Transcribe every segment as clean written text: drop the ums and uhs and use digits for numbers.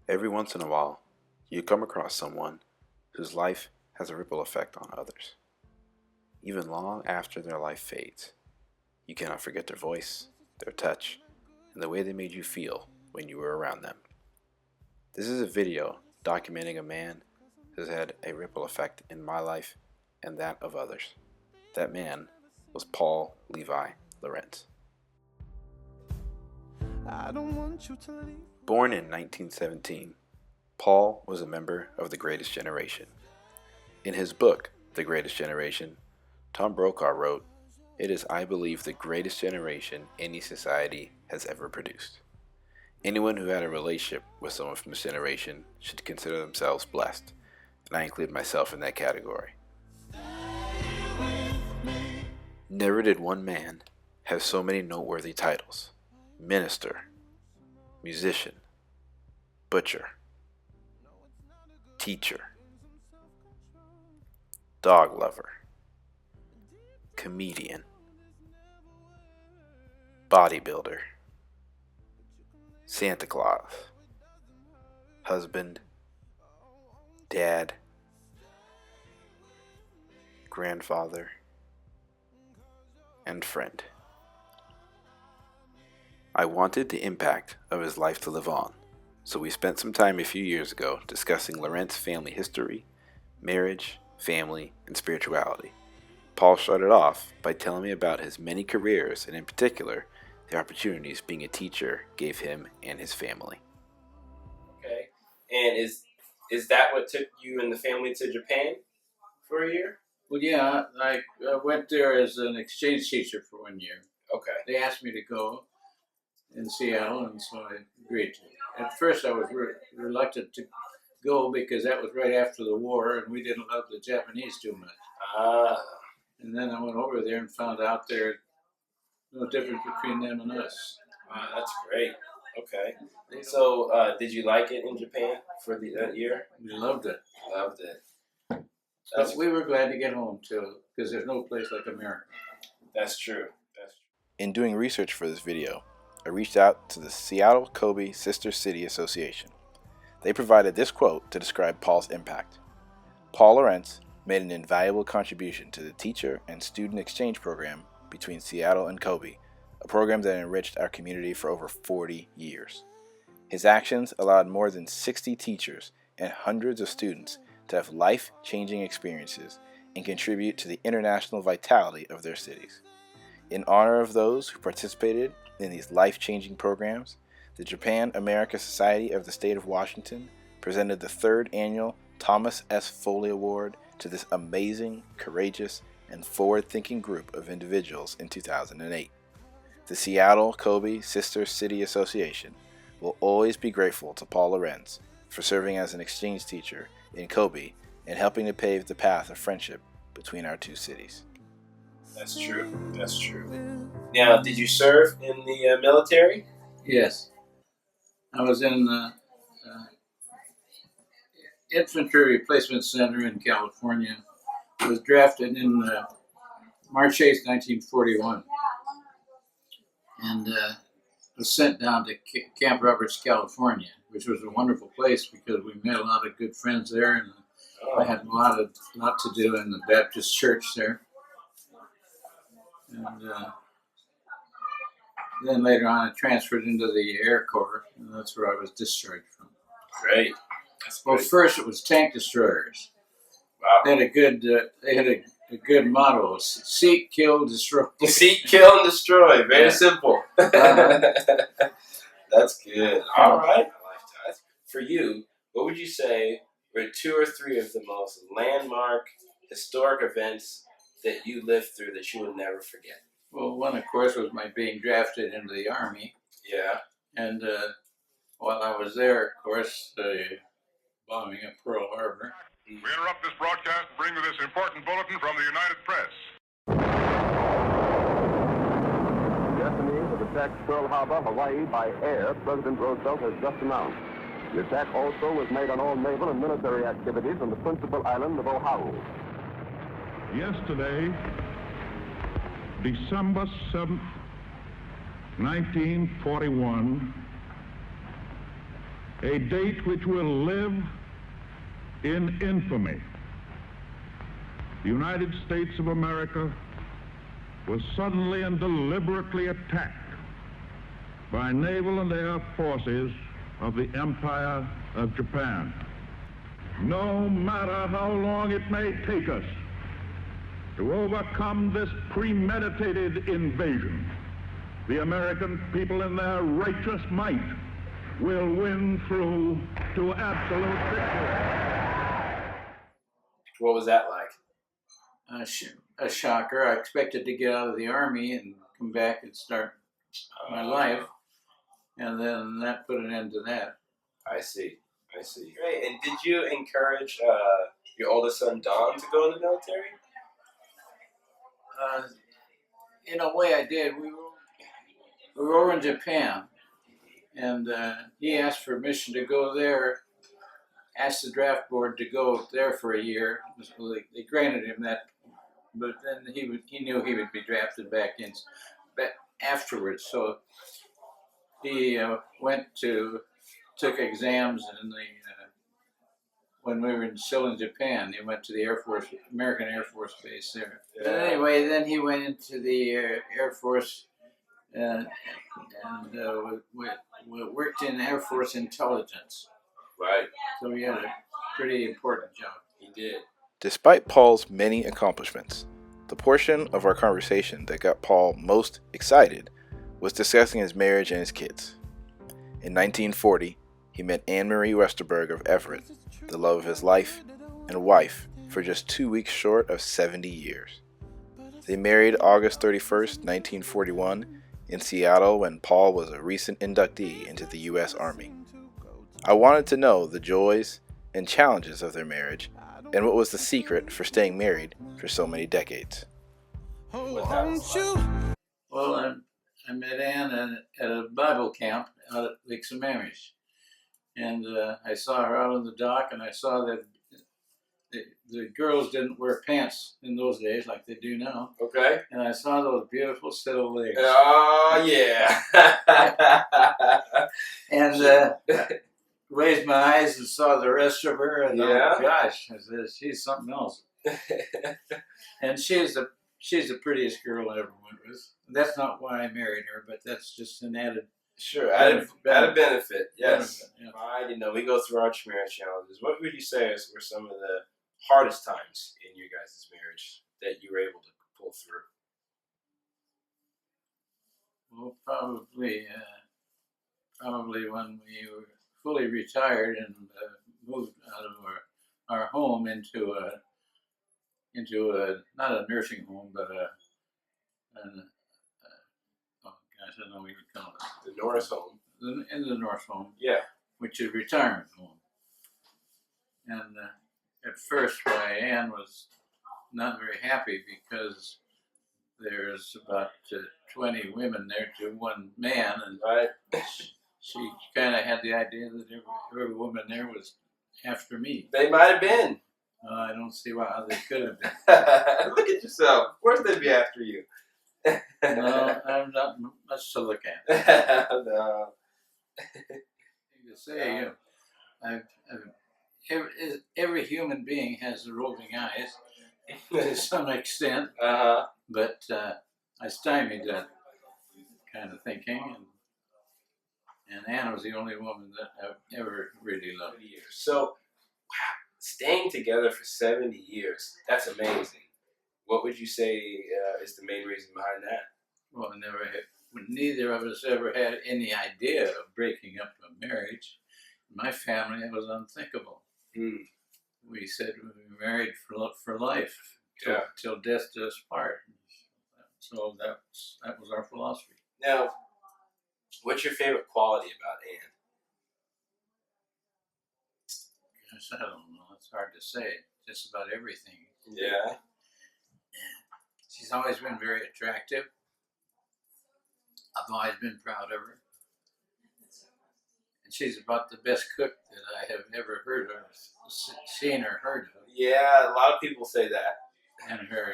Every once in a while, you come across someone whose life has a ripple effect on others. Even long after their life fades, you cannot forget their voice, their touch, and the way they made you feel when you were around them. This is a video documenting a man who's had a ripple effect in my life and that of others. That man was Paul Levi Lorentz. Born in 1917, Paul was a member of the Greatest Generation. In his book, The Greatest Generation, Tom Brokaw wrote, "It is, I believe, the greatest generation any society has ever produced. Anyone who had a relationship with someone from this generation should consider themselves blessed, and I include myself in that category." Never did one man have so many noteworthy titles: minister, musician, butcher, teacher, dog lover, comedian, bodybuilder, Santa Claus, husband, dad, grandfather, and friend. I wanted the impact of his life to live on, so we spent some time a few years ago discussing Lorentz family history, marriage, family, and spirituality. Paul started off by telling me about his many careers and in particular, the opportunities being a teacher gave him and his family. Okay. And is that what took you and the family to Japan for a year? Well, yeah, I went there as an exchange teacher for 1 year. Okay. They asked me to go in Seattle, and so I agreed to. At first, I was reluctant to go because that was right after the war, and we didn't love the Japanese too much. And then I went over there and found out there's no difference between them and us. Wow, that's great. Okay. So, did you like it in Japan for that year? We loved it. Loved it. But we were glad to get home too, because there's no place like America. That's true. In doing research for this video, I reached out to the Seattle Kobe Sister City Association. They provided this quote to describe Paul's impact. Paul Lorentz made an invaluable contribution to the teacher and student exchange program between Seattle and Kobe, a program that enriched our community for over 40 years. His actions allowed more than 60 teachers and hundreds of students to have life-changing experiences and contribute to the international vitality of their cities. In honor of those who participated in these life-changing programs, the Japan America Society of the State of Washington presented the 3rd annual Thomas S. Foley Award to this amazing, courageous, and forward-thinking group of individuals in 2008. The Seattle Kobe Sister City Association will always be grateful to Paul Lorentz for serving as an exchange teacher in Kobe and helping to pave the path of friendship between our two cities. That's true. That's true. Now, did you serve in the military? Yes. I was in the Infantry Replacement Center in California. I was drafted in March 8th, 1941. And was sent down to Camp Roberts, California, which was a wonderful place because we met a lot of good friends there, and I had a lot to do in the Baptist church there. And then later on, I transferred into the Air Corps, and that's where I was discharged from. Great. Well, first it was tank destroyers. Wow. They had a good motto: seek, kill, destroy. Seek, kill, and destroy. Very simple. That's good. All right. For you, what would you say were 2 or 3 of the most landmark historic events that you lived through that you will never forget? Well, one, of course, was my being drafted into the Army. Yeah. And while I was there, of course, the bombing of Pearl Harbor. We interrupt this broadcast to bring you this important bulletin from the United Press. Destiny to attack Pearl Harbor, Hawaii by air, President Roosevelt has just announced. The attack also was made on all naval and military activities on the principal island of Oahu. Yesterday, December 7th, 1941, a date which will live in infamy. The United States of America was suddenly and deliberately attacked by naval and air forces of the Empire of Japan. No matter how long it may take us to overcome this premeditated invasion, the American people in their righteous might will win through to absolute victory. What was that like? A shocker. I expected to get out of the Army and come back and start my life, and then that put an end to that. I see. Great. And did you encourage your oldest son, Don, to go in the military? In a way, I did. We were over in Japan, and he asked for permission to go there. Asked the draft board to go there for a year. So they granted him that, but then he knew he would be drafted back afterwards. So he took exams in the when we were still in Japan. He went to the American Air Force Base there. Yeah. But anyway, then he went into the Air Force and worked in Air Force intelligence. Right. So he had a pretty important job. He did. Despite Paul's many accomplishments, the portion of our conversation that got Paul most excited was discussing his marriage and his kids. In 1940, he met Anne Marie Westerberg of Everett, the love of his life and wife, for just 2 weeks short of 70 years. They married August 31st, 1941, in Seattle when Paul was a recent inductee into the U.S. Army. I wanted to know the joys and challenges of their marriage and what was the secret for staying married for so many decades. Well, I met Anne at a Bible camp out at Lake Sammamish. And I saw her out on the dock, and I saw that the girls didn't wear pants in those days like they do now. Okay. And I saw those beautiful still legs. Oh, yeah. And raised my eyes and saw the rest of her, and oh gosh, I said, she's something else. And she's the prettiest girl I ever went with. That's not why I married her, but that's just an added. Sure, added benefit. Yes. Benefit, yeah. Fine. We go through our marriage challenges. What would you say were some of the hardest times in your guys' marriage that you were able to pull through? Well, probably when we were fully retired and moved out of our home into a not a nursing home, but I don't know what you call it. The Norris home. In the Norris home. Yeah. Which is a retirement home. And at first, Anne was not very happy because there's about 20 women there to one man, and right. She kind of had the idea that every woman there was after me. They might have been. I don't see how they could have been. Look at yourself. Of course they'd be after you. No, I'm not much to look at. No. You could say, every human being has rolling eyes to some extent, but I stymied that kind of thinking, and Anna was the only woman that I've ever really loved. So, staying together for 70 years, that's amazing. What would you say is the main reason behind that? Well, neither of us ever had any idea of breaking up a marriage. In my family, it was unthinkable. Mm. We said we were married for life, till death do us part. So that was our philosophy. Now, what's your favorite quality about Anne? Gosh, I don't know. It's hard to say. Just about everything. Yeah. She's always been very attractive. I've always been proud of her. And she's about the best cook that I have ever heard of, seen or heard of. Yeah, a lot of people say that. And her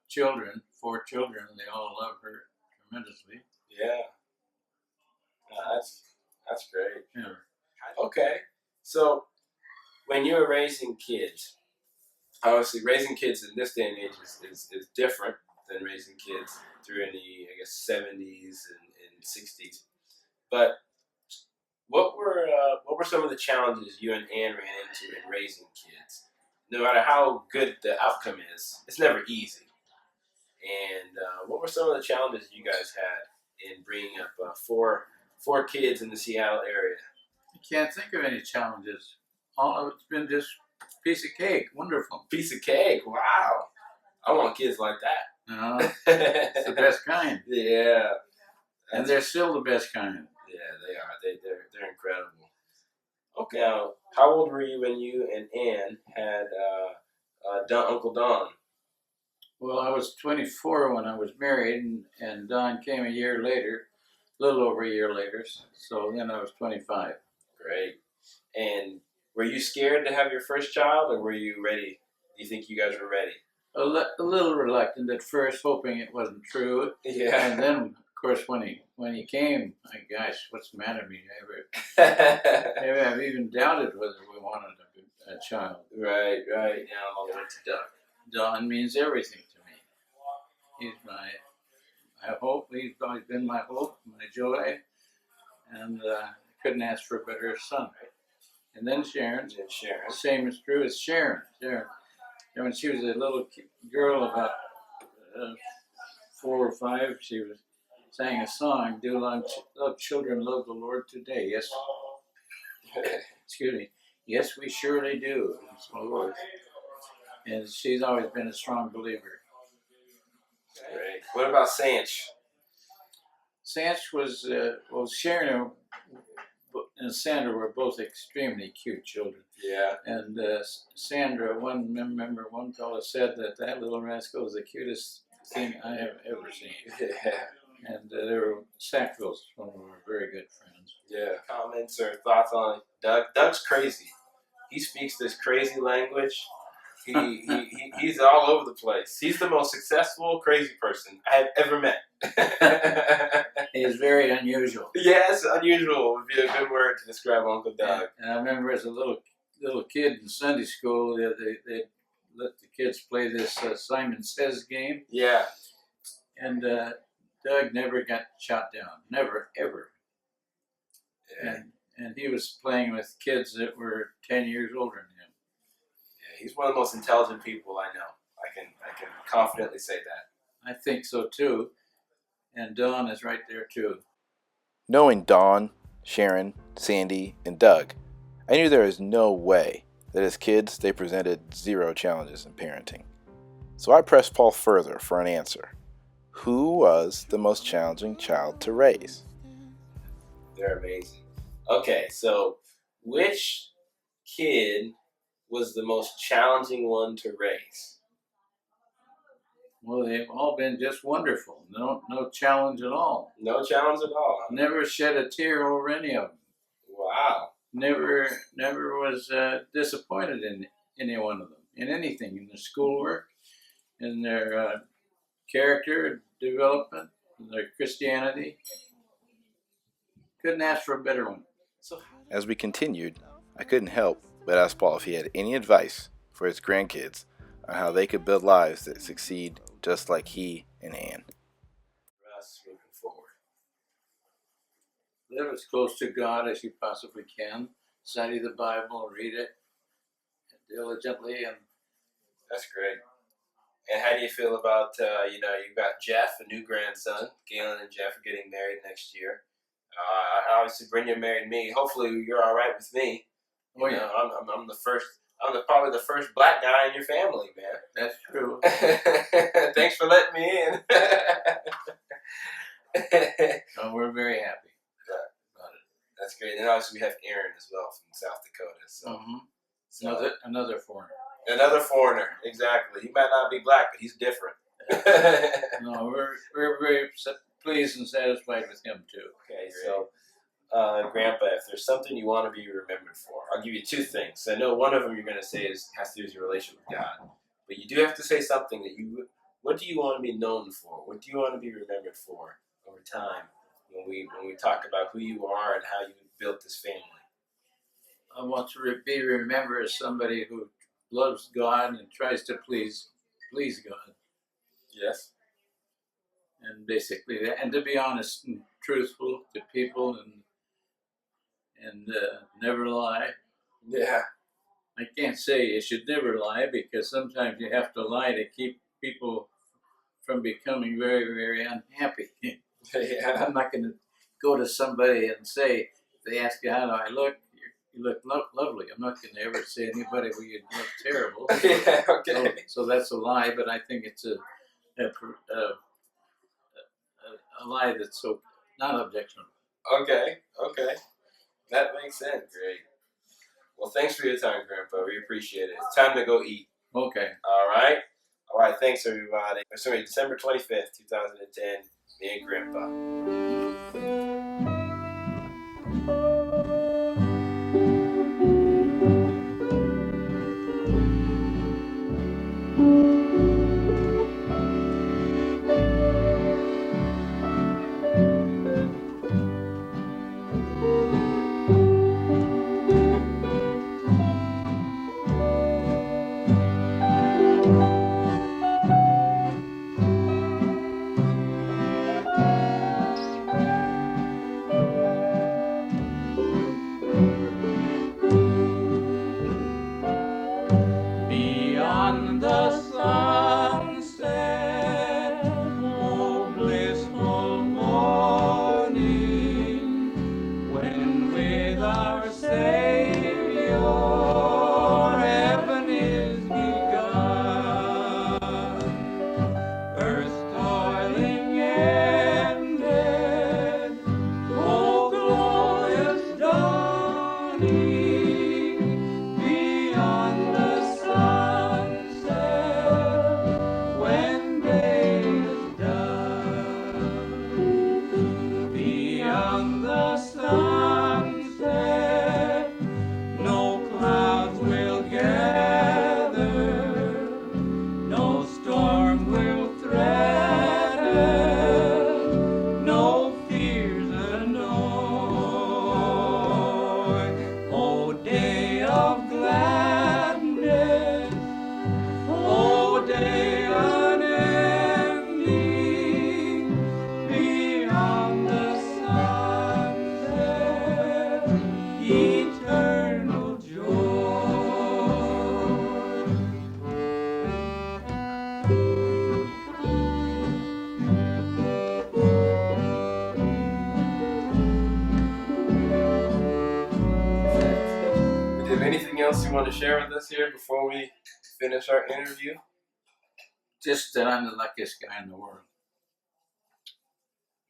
children, 4 children, they all love her tremendously. Yeah. That's great. Yeah. How Okay. So when you were raising kids, obviously raising kids in this day and age is different than raising kids during the, I guess, 70s and 60s. But what were some of the challenges you and Ann ran into in raising kids? No matter how good the outcome is, it's never easy. And what were some of the challenges you guys had in bringing up four kids in the Seattle area? I can't think of any challenges. All of it's been just piece of cake. Wonderful. Piece of cake. Wow. I want kids like that. It's the best kind. Yeah. And they're still the best kind. Yeah, they are. They're incredible. Okay. Now, how old were you when you and Ann had Uncle Don? Well, I was 24 when I was married, and Don came a year later, a little over a year later. So then I was 25. Great. And were you scared to have your first child, or were you ready? Do you think you guys were ready? A little reluctant at first, hoping it wasn't true. Yeah. And then, of course, when he came, my gosh, what's the matter with me? Maybe I've even doubted whether we wanted a child. Right. Now I'm all the way to Doug. Don means everything to me. He's my hope. He's always been my hope, my joy, and I couldn't ask for a better son. And then Sharon. The same is true as Sharon. Sharon, when she was a little girl, about 4 or 5, she sang a song. Do love children, love the Lord today. Yes. Excuse me. Yes, we surely do. It's my Lord. And she's always been a strong believer. Great. What about Sanch? Sanch was, Sharon and Sandra were both extremely cute children. Yeah. And Sandra, one fellow said that little rascal was the cutest thing I have ever seen. Yeah. And they were Sackvilles, one of our very good friends. Yeah. Comments or thoughts on Doug? Doug's crazy. He speaks this crazy language. He's all over the place. He's the most successful crazy person I have ever met. He is very unusual. Yes, unusual would be a good word to describe Uncle Doug. And I remember as a little kid in Sunday school, they let the kids play this Simon Says game. Yeah. And Doug never got shot down. Never, ever. Yeah. And he was playing with kids that were 10 years older than him. Yeah, he's one of the most intelligent people I know. I can confidently say that. I think so too. And Don is right there too. Knowing Dawn, Sharon, Sandy, and Doug, I knew there was no way that as kids they presented zero challenges in parenting. So I pressed Paul further for an answer. Who was the most challenging child to raise? They're amazing. Okay, so which kid was the most challenging one to raise? Well, they've all been just wonderful. No challenge at all. No challenge at all. Huh? Never shed a tear over any of them. Wow. Never was disappointed in any one of them, in anything, in their schoolwork, in their character development, in their Christianity. Couldn't ask for a better one. As we continued, I couldn't help but ask Paul if he had any advice for his grandkids on how they could build lives that succeed just like he and Ann. For us moving forward. Live as close to God as you possibly can. Study the Bible, read it diligently. And that's great. And how do you feel about, you've got Jeff, a new grandson. Galen and Jeff are getting married next year. Obviously, Brenda married me. Hopefully, you're all right with me. You know, I'm the first. Probably the first black guy in your family, man. That's true. Thanks for letting me in. We're very happy about it. That's great. And obviously, we have Aaron as well from South Dakota. So, another foreigner. Another foreigner, exactly. He might not be black, but he's different. No, we're very pleased and satisfied with him too. Okay, so Grandpa, if there's something you want to be remembered for, I'll give you 2 things. I know one of them you're going to say has to do with your relationship with God, but you do have to say something that what do you want to be known for? What do you want to be remembered for over time when we talk about who you are and how you built this family? I want to be remembered as somebody who loves God and tries to please God, Yes. and basically, and to be honest and truthful to people, and never lie. Yeah. I can't say you should never lie, because sometimes you have to lie to keep people from becoming very, very unhappy. Yeah. I'm not going to go to somebody and say, if they ask you how do I look, you look lovely. I'm not going to ever say to anybody, well, you look terrible. Yeah. Okay. So that's a lie, but I think it's a lie that's so not objectionable. Okay. Okay. That makes sense. Great. Well, thanks for your time, Grandpa. We appreciate it. It's time to go eat. Okay. All right. All right. Thanks, everybody. Sorry, December 25th, 2010. Me and Grandpa. Beyond the sunset, oh blissful morning, when with our Savior heaven is begun, earth's toiling ended, oh glorious dawning. Beyond the sunset, when day is done, beyond the sunset, no clouds will gather, no storm will threaten, no fears annoy. Oh, day of gladness, oh, day unending, beyond the sunset, eternal joy. Do you have anything else you want to share with us here before we finish our interview? Just that I'm the luckiest guy in the world.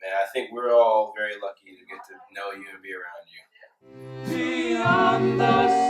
Man, I think we're all very lucky to get to know you and be around you. Beyond the